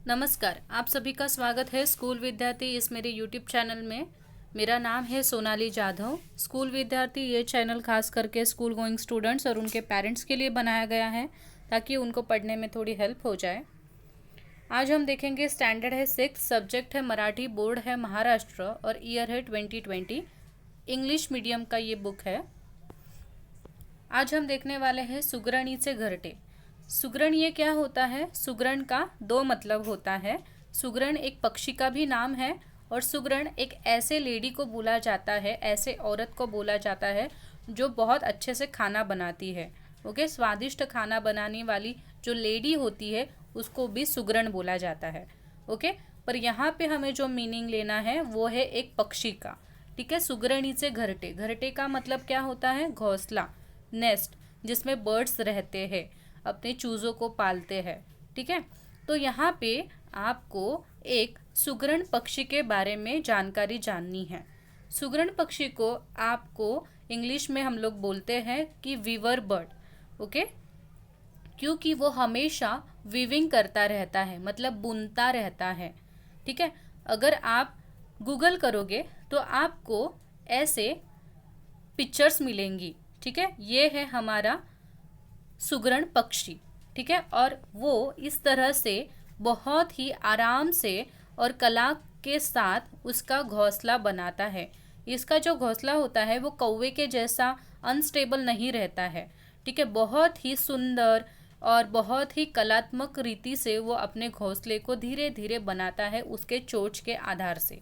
नमस्कार, आप सभी का स्वागत है स्कूल विद्यार्थी इस मेरे यूट्यूब चैनल में। मेरा नाम है सोनाली जाधव। स्कूल विद्यार्थी ये चैनल खास करके स्कूल गोइंग स्टूडेंट्स और उनके पेरेंट्स के लिए बनाया गया है ताकि उनको पढ़ने में थोड़ी हेल्प हो जाए। आज हम देखेंगे स्टैंडर्ड है 6, सब्जेक्ट है मराठी, बोर्ड है महाराष्ट्र और ईयर है 2020। इंग्लिश मीडियम का ये बुक है। आज हम देखने वाले हैं सुगरणी से घरटे। सुगरण ये क्या होता है? सुगरण का दो मतलब होता है। सुगरण एक पक्षी का भी नाम है और सुगरण एक ऐसे लेडी को बोला जाता है, ऐसे औरत को बोला जाता है जो बहुत अच्छे से खाना बनाती है। ओके, स्वादिष्ट खाना बनाने वाली जो लेडी होती है उसको भी सुगरण बोला जाता है। ओके, पर यहाँ पे हमें जो मीनिंग लेना है वो है एक पक्षी का। ठीक है, सुगरणी से घरटे। घरटे का मतलब क्या होता है? घोंसला, नेस्ट, जिसमें बर्ड्स रहते हैं, अपने चूज़ों को पालते हैं। ठीक है, तो यहाँ पे आपको एक सुगरण पक्षी के बारे में जानकारी जाननी है। सुगरण पक्षी को आपको इंग्लिश में हम लोग बोलते हैं कि वीवर बर्ड। ओके, क्योंकि वो हमेशा वीविंग करता रहता है, मतलब बुनता रहता है। ठीक है, अगर आप गूगल करोगे तो आपको ऐसे पिक्चर्स मिलेंगी। ठीक है, ये है हमारा सुगरण पक्षी। ठीक है, और वो इस तरह से बहुत ही आराम से और कला के साथ उसका घोंसला बनाता है। इसका जो घोंसला होता है वो कौवे के जैसा अनस्टेबल नहीं रहता है। ठीक है, बहुत ही सुंदर और बहुत ही कलात्मक रीति से वो अपने घोंसले को धीरे धीरे बनाता है उसके चोंच के आधार से।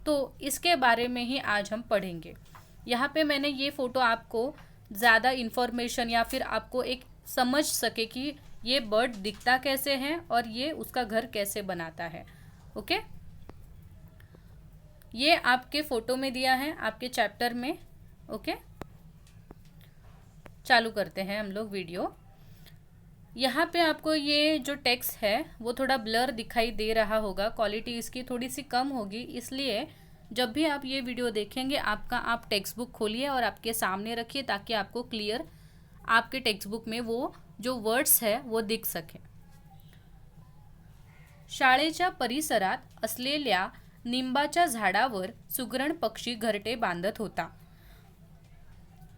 तो इसके बारे में ही आज हम पढ़ेंगे। यहाँ पे मैंने ये फ़ोटो आपको ज़्यादा इन्फॉर्मेशन या फिर आपको एक समझ सके कि ये बर्ड दिखता कैसे है और ये उसका घर कैसे बनाता है। ओके, ये आपके फ़ोटो में दिया है आपके चैप्टर में। ओके, चालू करते हैं हम लोग वीडियो। यहाँ पे आपको ये जो टेक्स्ट है वो थोड़ा ब्लर दिखाई दे रहा होगा, क्वालिटी इसकी थोड़ी सी कम होगी, इसलिए जब भी आप ये वीडियो देखेंगे आप टेक्स्ट बुक खोलिए और आपके सामने रखिए ताकि आपको क्लियर आपके टेक्स्ट बुक में वो जो वर्ड्स है वो दिख सके। शाळेच्या परिसरात असलेल्या निंबाच्या झाडावर सुगरण पक्षी घरटे बांधत होता।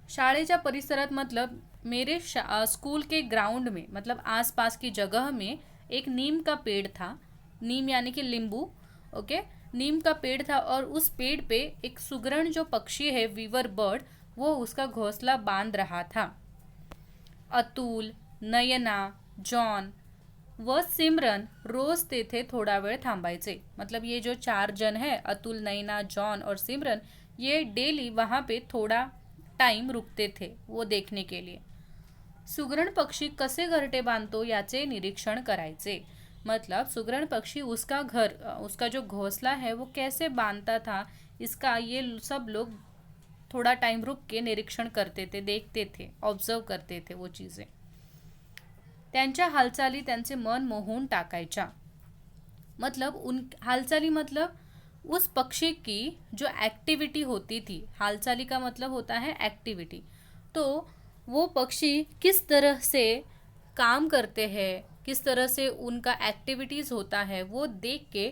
शाळेच्या परिसरात मतलब मेरे स्कूल के ग्राउंड में, मतलब आसपास की जगह में एक नीम का पेड़ था। नीम यानी कि नींबू। ओके, नीम का पेड़ था और उस पेड़ पे एक सुगरण जो पक्षी है, वीवर बर्ड, वो उसका घोंसला बांध रहा था। अतुल, नयना, जॉन व सिमरन रोज तेथे थोड़ा वेळ थांबायचे। मतलब ये जो 4 जन है, अतुल, नयना, जॉन और सिमरन, ये डेली वहाँ पे थोड़ा टाइम रुकते थे वो देखने के लिए। सुगरण पक्षी कसे घरटे बांधतो याचे निरीक्षण करायचे। मतलब सुगरण पक्षी उसका घर, उसका जो घोंसला है वो कैसे बांधता था, इसका ये सब लोग थोड़ा टाइम रुक के निरीक्षण करते थे, देखते थे, ऑब्जर्व करते थे वो चीज़ें। त्यांच्या हालचाली त्यांचे मन मोहून टाकायच्या। मतलब उन हालचाली मतलब उस पक्षी की जो एक्टिविटी होती थी, हालचाली का मतलब होता है एक्टिविटी, तो वो पक्षी किस तरह से काम करते हैं, किस तरह से उनका एक्टिविटीज़ होता है, वो देख के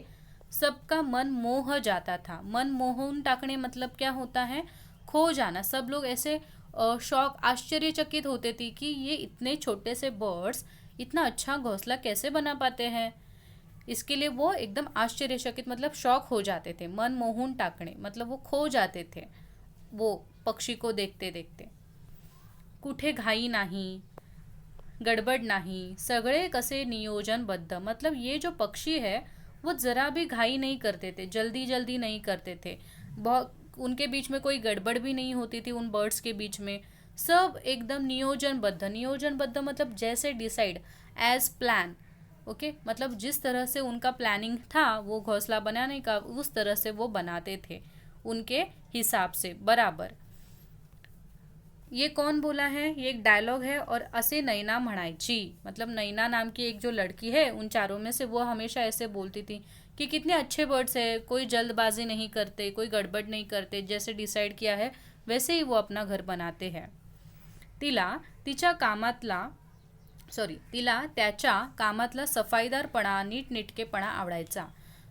सबका मन मोह जाता था। मन मोहन टाकने मतलब क्या होता है? खो जाना। सब लोग ऐसे शौक, आश्चर्यचकित होते थे कि ये इतने छोटे से बर्ड्स इतना अच्छा घोंसला कैसे बना पाते हैं। इसके लिए वो एकदम आश्चर्यचकित मतलब शौक हो जाते थे। मन मोहून टाकणे मतलब वो खो जाते थे वो पक्षी को देखते देखते। कुठे घाई नाही, गड़बड़ नहीं, सगळे कसे नियोजनबद्ध। मतलब ये जो पक्षी है वो ज़रा भी घाई नहीं करते थे, जल्दी जल्दी नहीं करते थे। बहुत उनके बीच में कोई गड़बड़ भी नहीं होती थी, उन बर्ड्स के बीच में सब एकदम नियोजनबद्ध। नियोजनबद्ध मतलब जैसे डिसाइड, एज प्लान। ओके, मतलब जिस तरह से उनका प्लानिंग था वो घोंसला बनाने का, उस तरह से वो बनाते थे उनके हिसाब से बराबर। ये कौन बोला है? ये एक डायलॉग है। और असे नैना म्हणायची, मतलब नैना नाम की एक जो लड़की है उन चारों में से, वो हमेशा ऐसे बोलती थी कि कितने अच्छे बर्ड्स है, कोई जल्दबाजी नहीं करते, कोई गड़बड़ नहीं करते, जैसे डिसाइड किया है वैसे ही वो अपना घर बनाते हैं। तिला तिच्या कामातला तिला त्याच्या कामातला सफाईदारपणा नीटनेटकेपणा आवडायचा।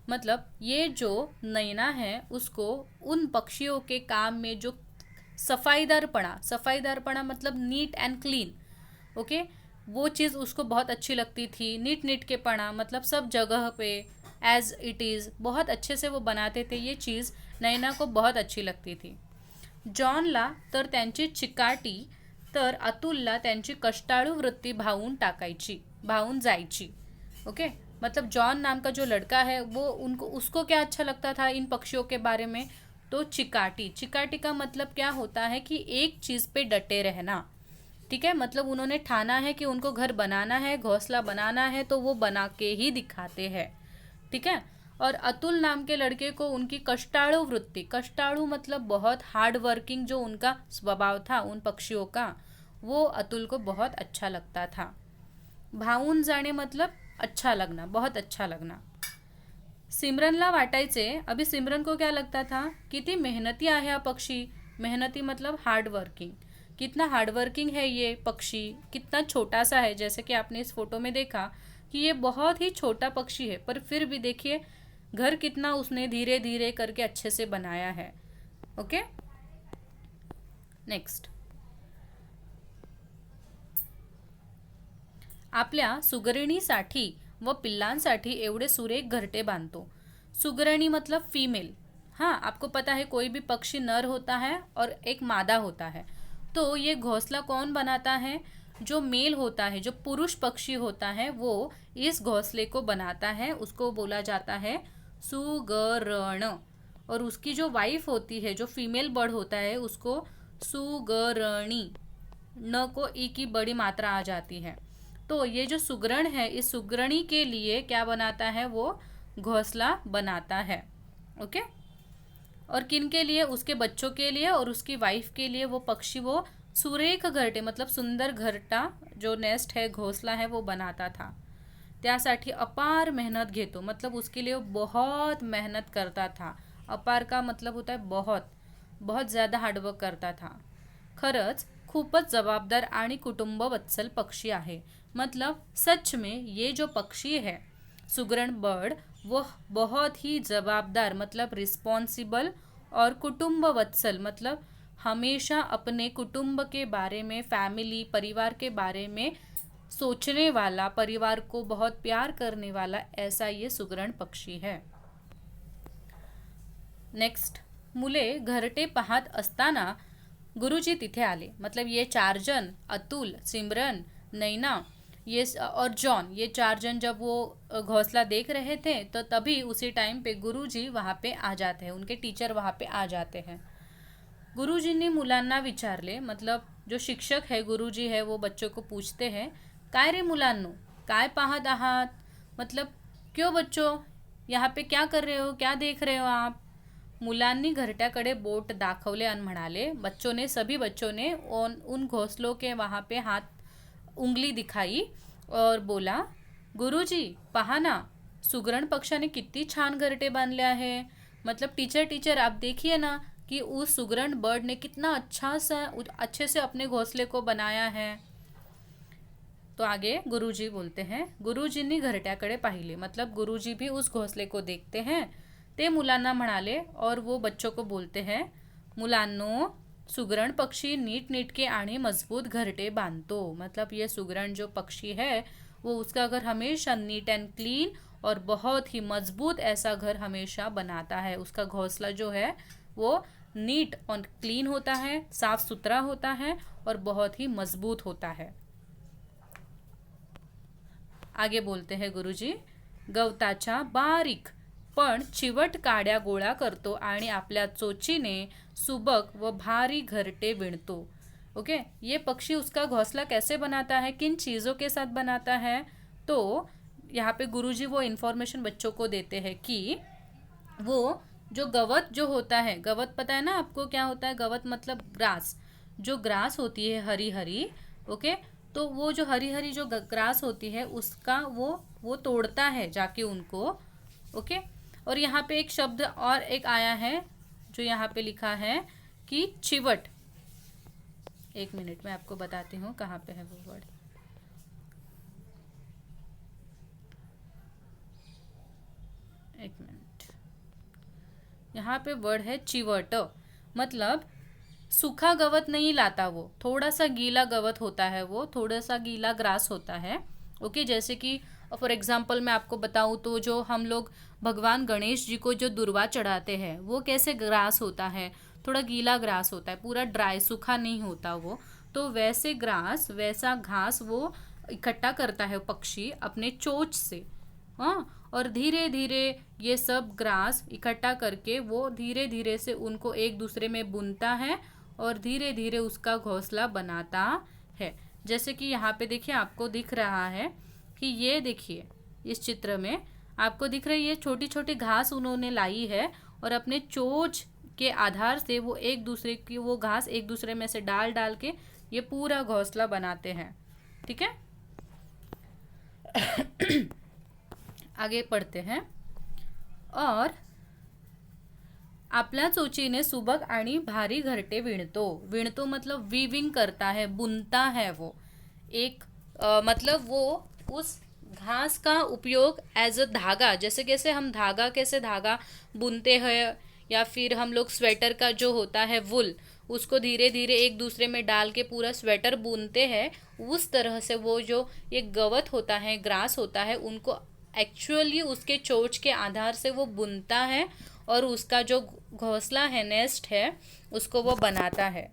मतलब ये जो नैना है उसको उन पक्षियों के काम में जो सफाईदारपणा मतलब नीट एंड क्लीन, ओके, वो चीज़ उसको बहुत अच्छी लगती थी। नीटनेटकेपणा मतलब सब जगह पे एज इट इज़ बहुत अच्छे से वो बनाते थे, ये चीज़ नैना को बहुत अच्छी लगती थी। जॉनला तर त्यांची चिकाटी तर अतुलला त्यांची कष्टाळू वृत्ती भावून जायची। ओके, मतलब जॉन नाम का जो लड़का है वो उसको क्या अच्छा लगता था इन पक्षियों के बारे में, तो चिकाटी का मतलब क्या होता है कि एक चीज़ पे डटे रहना। ठीक है, मतलब उन्होंने ठाना है कि उनको घर बनाना है, घोंसला बनाना है, तो वो बना के ही दिखाते हैं। ठीक है, और अतुल नाम के लड़के को उनकी कष्टाळू वृत्ति, कष्टाळू मतलब बहुत हार्ड वर्किंग जो उनका स्वभाव था उन पक्षियों का, वो अतुल को बहुत अच्छा लगता था। भावून जाणे मतलब अच्छा लगना, बहुत अच्छा लगना। सिमरनला वाटायचे, अभी सिमरन को क्या लगता था, कितनी मेहनती आहे हा पक्षी, मेहनती मतलब हार्ड वर्किंग, कितना हार्ड वर्किंग है ये पक्षी, कितना छोटा सा है, जैसे कि आपने इस फोटो में देखा कि ये बहुत ही छोटा पक्षी है, पर फिर भी देखिए घर कितना उसने धीरे धीरे करके अच्छे से बनाया है। ओके, नेक्स्ट, आपल्या सुगरणीसाठी व पिल्लांसाठी एवढे सुरेख घरटे बांधतो। सुगरणी मतलब फीमेल। हाँ, आपको पता है कोई भी पक्षी नर होता है और एक मादा होता है, तो ये घोंसला कौन बनाता है, जो मेल होता है, जो पुरुष पक्षी होता है वो इस घोंसले को बनाता है, उसको बोला जाता है सुगरण। और उसकी जो वाइफ होती है, जो फीमेल बर्ड होता है, उसको सुगरणी, न को ई की बड़ी मात्रा आ जाती है। तो ये जो सुगरण है, इस सुगरणी के लिए क्या बनाता है, वो घोंसला बनाता है। ओके, और किन के लिए, उसके बच्चों के लिए और उसकी वाइफ के लिए वो पक्षी वो सुरेख घरटे मतलब सुंदर घरटा जो नेस्ट है, घोंसला है, वो बनाता था। त्यासाठी अपार मेहनत घेतो, मतलब उसके लिए वो बहुत मेहनत करता था। अपार का मतलब होता है बहुत, बहुत ज़्यादा हार्डवर्क करता था। खरंच खूपच जवाबदार आणि कुटुंबवत्सल पक्षी आहे। मतलब सच में ये जो पक्षी है सुगरण बर्ड, वो बहुत ही जवाबदार मतलब रिस्पॉन्सिबल और कुटुंबवत्सल मतलब हमेशा अपने कुटुंब के बारे में, फैमिली परिवार के बारे में सोचने वाला, परिवार को बहुत प्यार करने वाला, ऐसा ये सुगरण पक्षी है। नेक्स्ट, मुले घरटे पाहत असताना गुरुजी तिथे आले। मतलब ये 4 जन, अतुल, सिमरन, नैना, ये और जॉन, ये 4 जन जब वो घोंसला देख रहे थे तो तभी उसी टाइम पे गुरुजी वहाँ पे आ जाते हैं, उनके टीचर वहाँ पे आ जाते हैं। गुरुजींनी मुलांना विचारले, मतलब जो शिक्षक है, गुरुजी है, वो बच्चों को पूछते हैं, काय रे मुलांनो, काय पाहत आहात, मतलब क्यों बच्चों यहाँ पे क्या कर रहे हो, क्या देख रहे हो आप। मुलांनी घरट्याकडे बोट दाखवले आणि म्हणाले, सभी बच्चों ने उन घोंसलों के वहाँ पे उंगली दिखाई और बोला, गुरुजी पहा ना, सुगरण पक्षाने कितनी छान घरटे बांधले आहे। मतलब टीचर आप देखिए ना कि उस सुगरण बर्ड ने कितना अच्छे से अपने घोंसले को बनाया है। तो आगे गुरुजी बोलते हैं, गुरुजींनी घरट्याकडे पाहिले, मतलब गुरुजी भी उस घोंसले को देखते हैं। ते मुलांना म्हणाले और वो बच्चों को बोलते हैं, मुलांनो सुगरण पक्षी नीटनेटके आणि मजबूत घरटे बांधतो। मतलब ये सुगरण जो पक्षी है वो उसका घर हमेशा नीट एंड क्लीन और बहुत ही मजबूत ऐसा घर हमेशा बनाता है। उसका घोंसला जो है वो नीट और क्लीन होता है, साफ सुथरा होता है और बहुत ही मजबूत होता है। आगे बोलते हैं गुरुजी, गवताच्या बारीक पण चिवट काड्या गोळा करतो आणि आपल्या चोचीने सुबक व भारी घरटे विणतो। ओके, ये पक्षी उसका घोंसला कैसे बनाता है, किन चीज़ों के साथ बनाता है, तो यहाँ पे गुरुजी वो इन्फॉर्मेशन बच्चों को देते हैं कि वो जो गवत जो होता है, गवत पता है ना आपको क्या होता है, गवत मतलब ग्रास, जो ग्रास होती है हरी हरी, ओके, तो वो जो हरी हरी जो ग्रास होती है उसका वो तोड़ता है जाके उनको। ओके, और यहाँ पे एक शब्द और एक आया है जो यहाँ पे लिखा है कि चिवट। एक मिनट में आपको बताती हूँ कहाँ पे है वो वर्ड। यहाँ पे वर्ड है चिवट, मतलब सूखा गवत नहीं लाता वो, थोड़ा सा गीला गवत होता है, वो थोड़ा सा गीला ग्रास होता है। ओके, जैसे कि फॉर एग्जांपल मैं आपको बताऊं तो जो हम लोग भगवान गणेश जी को जो दुर्वा चढ़ाते हैं वो कैसे ग्रास होता है, थोड़ा गीला ग्रास होता है, पूरा ड्राई सूखा नहीं होता वो। तो वैसे ग्रास, वैसा घास वो इकट्ठा करता है पक्षी अपने चोंच से। हाँ, और धीरे धीरे ये सब ग्रास इकट्ठा करके वो धीरे धीरे से उनको एक दूसरे में बुनता है और धीरे धीरे उसका घोंसला बनाता है। जैसे कि यहाँ पे देखिए आपको दिख रहा है कि ये देखिए इस चित्र में आपको दिख रही है छोटी छोटी घास उन्होंने लाई है और अपने चोंच के आधार से वो एक दूसरे की वो घास एक दूसरे में से डाल डाल के ये पूरा घोंसला बनाते हैं। ठीक है, आगे पढ़ते हैं। और आपल्या चोचीने सुबक आणि भारी घरटे विणतो। विणतो मतलब वीविंग करता है, बुनता है वो। एक मतलब वो उस घास का उपयोग एज अ धागा, जैसे कैसे हम धागा कैसे धागा बुनते हैं या फिर हम लोग स्वेटर का जो होता है वुल उसको धीरे धीरे एक दूसरे में डाल के पूरा स्वेटर बुनते हैं, उस तरह से वो जो ये गवत होता है, ग्रास होता है, उनको एक्चुअली उसके चोंच के आधार से वो बुनता है और उसका जो घोंसला है, नेस्ट है, उसको वो बनाता है।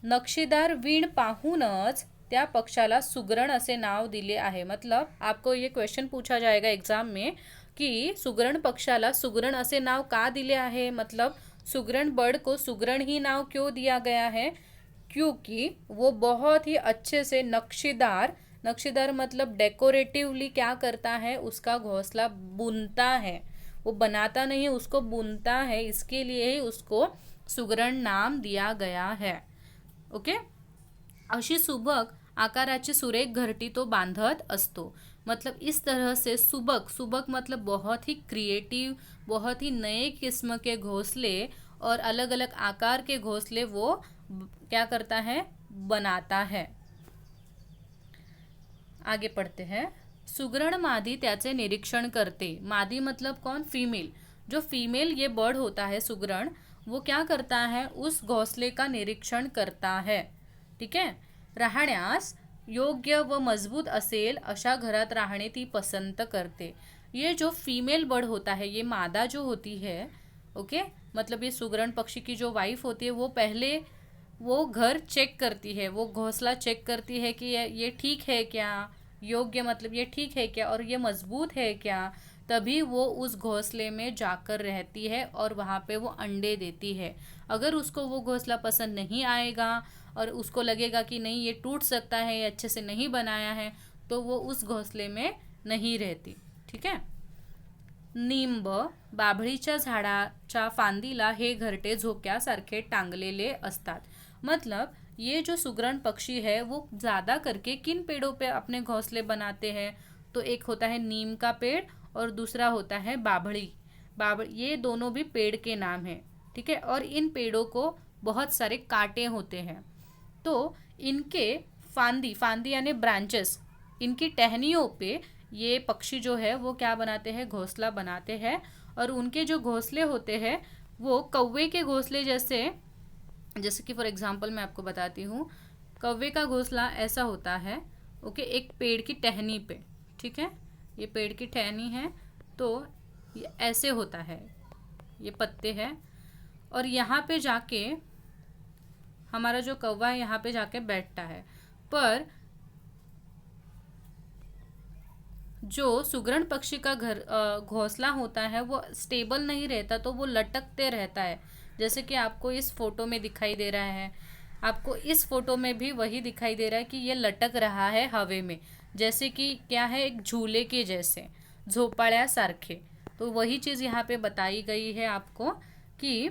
नक्षीदार वीण पाहूनच त्या पक्षाला सुगरण असे नाव दिले आहे। मतलब आपको ये क्वेश्चन पूछा जाएगा एग्जाम में कि सुगरण पक्षाला सुगरण असे नाव का दिले आहे, मतलब सुगरण बर्ड को सुगरण ही नाव क्यों दिया गया है, क्योंकि वो बहुत ही अच्छे से नक्शीदार, नक्शीदार मतलब डेकोरेटिवली क्या करता है, उसका घोंसला बुनता है। वो बनाता नहीं, उसको बुनता है, इसके लिए ही उसको सुगरण नाम दिया गया है। ओके, अशी सुबक आकाराची सुरेख घरटी तो बांधत असतो। मतलब इस तरह से सुबक, सुबक मतलब बहुत ही क्रिएटिव, बहुत ही नए किस्म के घोंसले और अलग अलग आकार के घोंसले वो क्या करता है, बनाता है। आगे पढ़ते हैं। सुगरण मादी त्याचे निरीक्षण करते। मादी मतलब कौन, फीमेल। जो फीमेल ये बर्ड होता है सुगरण, वो क्या करता है, उस घोंसले का निरीक्षण करता है। ठीक है, राहण्यास योग्य व मजबूत असेल अशा घरात राहणे ती पसंत करते। ये जो फीमेल बर्ड होता है, ये मादा जो होती है, ओके, मतलब ये सुगरण पक्षी की जो वाइफ होती है वो पहले वो घर चेक करती है, वो घोंसला चेक करती है कि ये ठीक है क्या, योग्य मतलब ये ठीक है क्या और ये मजबूत है क्या, तभी वो उस घोंसले में जाकर रहती है और वहाँ पे वो अंडे देती है। अगर उसको वो घोंसला पसंद नहीं आएगा और उसको लगेगा कि नहीं ये टूट सकता है, ये अच्छे से नहीं बनाया है, तो वो उस घोंसले में नहीं रहती। ठीक है, निंब बाभळीच्या झाडाच्या फांदीला हे घरटे झोक्यासारखे टांगलेले असतात। मतलब ये जो सुगरण पक्षी है वो ज़्यादा करके किन पेड़ों पे अपने घोंसले बनाते हैं, तो एक होता है नीम का पेड़ और दूसरा होता है बाभड़ी। ये दोनों भी पेड़ के नाम हैं। ठीक है, और इन पेड़ों को बहुत सारे कांटे होते हैं, तो इनके फांदी, फांदी यानी ब्रांचेस, इनकी टहनियों पे ये पक्षी जो है वो क्या बनाते हैं, घोंसला बनाते हैं। और उनके जो घोंसले होते हैं वो कौवे के घोंसले जैसे, जैसे कि फॉर एग्जांपल मैं आपको बताती हूँ, कौवे का घोंसला ऐसा होता है। ओके, एक पेड़ की टहनी पे, ठीक है, ये पेड़ की टहनी है तो ये ऐसे होता है, ये पत्ते हैं और यहाँ पे जाके हमारा जो कौवा है यहाँ पे जाके बैठता है। पर जो सुगरण पक्षी का घर घोंसला होता है वो स्टेबल नहीं रहता, तो वो लटकते रहता है, जैसे कि आपको इस फोटो में दिखाई दे रहा है। आपको इस फोटो में भी वही दिखाई दे रहा है कि ये लटक रहा है हवे में, जैसे कि क्या है, एक झूले के जैसे, झोपाळ्यासारखे। तो वही चीज़ यहाँ पे बताई गई है आपको कि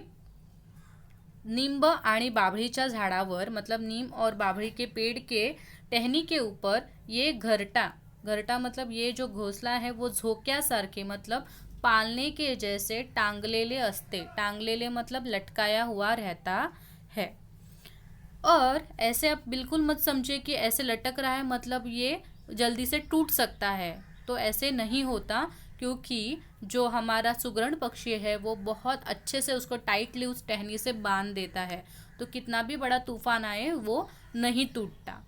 नींब आणि बाभळीच्या झाडावर, मतलब नीम और बाभड़ी के पेड़ के टहनी के ऊपर ये घरटा, घरटा मतलब ये जो घोंसला है वो झोक्यासारखे मतलब पालने के जैसे टांगलेले असते। टांगलेले मतलब लटकाया हुआ रहता है। और ऐसे आप बिल्कुल मत समझिए कि ऐसे लटक रहा है मतलब ये जल्दी से टूट सकता है, तो ऐसे नहीं होता। क्योंकि जो हमारा सुगरण पक्षी है वो बहुत अच्छे से उसको टाइटली उस टहनी से बांध देता है, तो कितना भी बड़ा तूफान आए वो नहीं टूटता।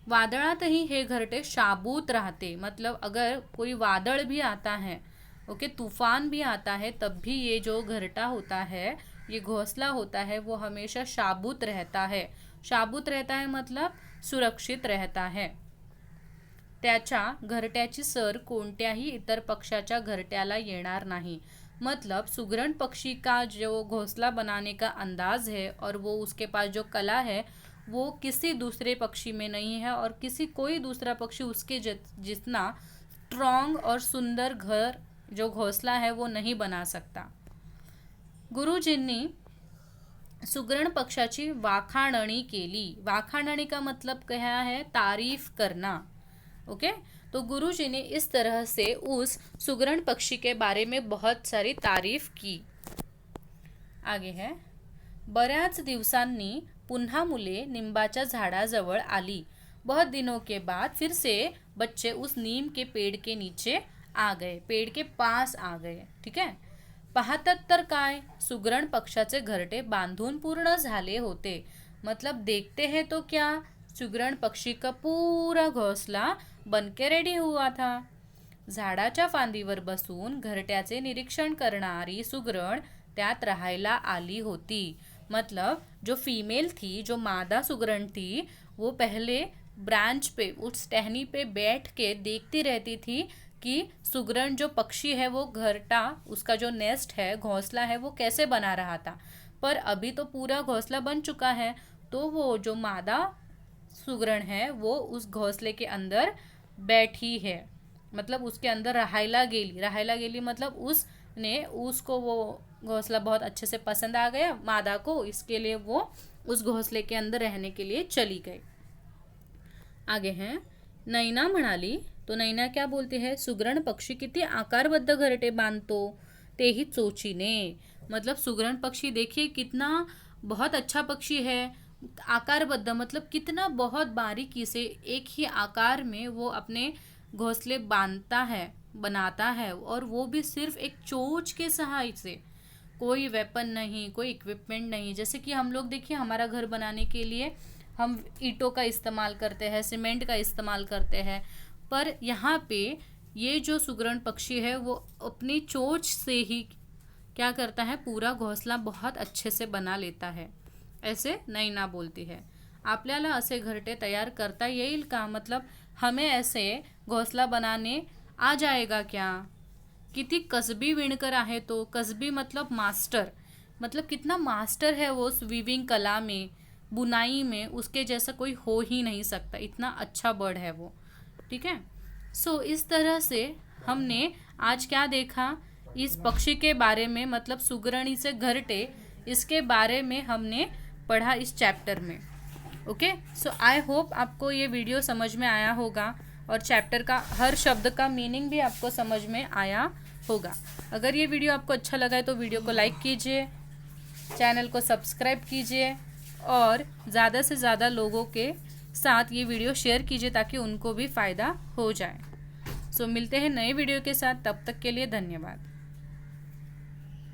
वादळातही हे घरटे शाबूत राहते, मतलब अगर कोई वादळ भी आता है, ओके, तूफान भी आता है, तब भी ये जो घरटा होता है, ये घोंसला होता है, वो हमेशा शाबूत रहता है। शाबूत रहता है मतलब सुरक्षित रहता है। त्याच्या घरट्याची सर कोणत्याही इतर पक्षाच्या घरट्याला येणार नहीं, मतलब सुगरण पक्षी का जो घोंसला बनाने का अंदाज है और वो उसके पास जो कला है वो किसी दूसरे पक्षी में नहीं है, और कोई दूसरा पक्षी उसके जितना स्ट्रॉन्ग और सुंदर घर जो घोंसला है वो नहीं बना सकता। गुरुजींनी सुगरण पक्षाची वाखाणणी केली। वाखाणणी का मतलब क्या है? तारीफ करना। ओके, तो गुरुजी ने इस तरह से उस सुगरण पक्षी के बारे में बहुत सारी तारीफ की। आगे है, बऱ्याच दिवसांनी पुन्हा मुले निंबाच्या झाडाजवळ आली। बहुत दिनों के बाद फिर से बच्चे उस नीम के पेड़ के नीचे आ गए, पेड़ के पास आ गए। ठीक है, पाहतात तर काय, सुगरण पक्षाचे घरटे बांधून पूर्ण झाले होते। मतलब देखते हैं तो क्या, सुगरण पक्षी का पूरा घोंसला बनके रेडी हुआ था। झाडाच्या फांदीवर बसून घरट्याचे निरीक्षण करणारी सुगरण त्यात राहायला आली होती। मतलब जो फीमेल थी, जो मादा सुगरण थी, वो पहले ब्रांच पे, उस टहनी पे बैठ के देखती रहती थी कि सुगरण जो पक्षी है वो घरटा, उसका जो नेस्ट है, घोंसला है, वो कैसे बना रहा था। पर अभी तो पूरा घोंसला बन चुका है, तो वो जो मादा सुगरण है वो उस घोंसले के अंदर बैठी है, मतलब उसके अंदर राहायला गेली मतलब उसको वो घोंसला बहुत अच्छे से पसंद आ गया मादा को, इसके लिए वो उस घोंसले के अंदर रहने के लिए चली गई। आगे हैं, नैना म्हणाली, तो नैना क्या बोलती है, सुगरण पक्षी किती आकारबद्ध घरटे बांधतो, तेही चोचीने। मतलब सुगरण पक्षी देखिए कितना बहुत अच्छा पक्षी है, आकारबद्ध मतलब कितना बहुत बारीकी से एक ही आकार में वो अपने घोंसले बांधता है, बनाता है, और वो भी सिर्फ एक चोंच के सहारे से। कोई वेपन नहीं, कोई इक्विपमेंट नहीं। जैसे कि हम लोग देखिए हमारा घर बनाने के लिए हम ईंटों का इस्तेमाल करते हैं, सीमेंट का इस्तेमाल करते हैं, पर यहाँ पे ये जो सुगरण पक्षी है वो अपनी चोंच से ही क्या करता है, पूरा घोंसला बहुत अच्छे से बना लेता है। ऐसे नैना बोलती है। आपल्याला असे घरटे तयार करता येईल का, मतलब हमें ऐसे घोंसला बनाने आ जाएगा क्या। किती कसबी विणकर आहे तो, कसबी मतलब मास्टर, मतलब कितना मास्टर है वो वीविंग कला में, बुनाई में, उसके जैसा कोई हो ही नहीं सकता, इतना अच्छा बर्ड है वो। ठीक है, सो इस तरह से हमने आज क्या देखा, इस पक्षी के बारे में, मतलब सुगरणी से घरटे, इसके बारे में हमने पढ़ा इस चैप्टर में। ओके, सो आई होप आपको ये वीडियो समझ में आया होगा और चैप्टर का हर शब्द का मीनिंग भी आपको समझ में आया होगा। अगर ये वीडियो आपको अच्छा लगा है तो वीडियो को लाइक कीजिए, चैनल को सब्सक्राइब कीजिए और ज़्यादा से ज़्यादा लोगों के साथ ये वीडियो शेयर कीजिए ताकि उनको भी फ़ायदा हो जाए। सो मिलते हैं नए वीडियो के साथ, तब तक के लिए धन्यवाद।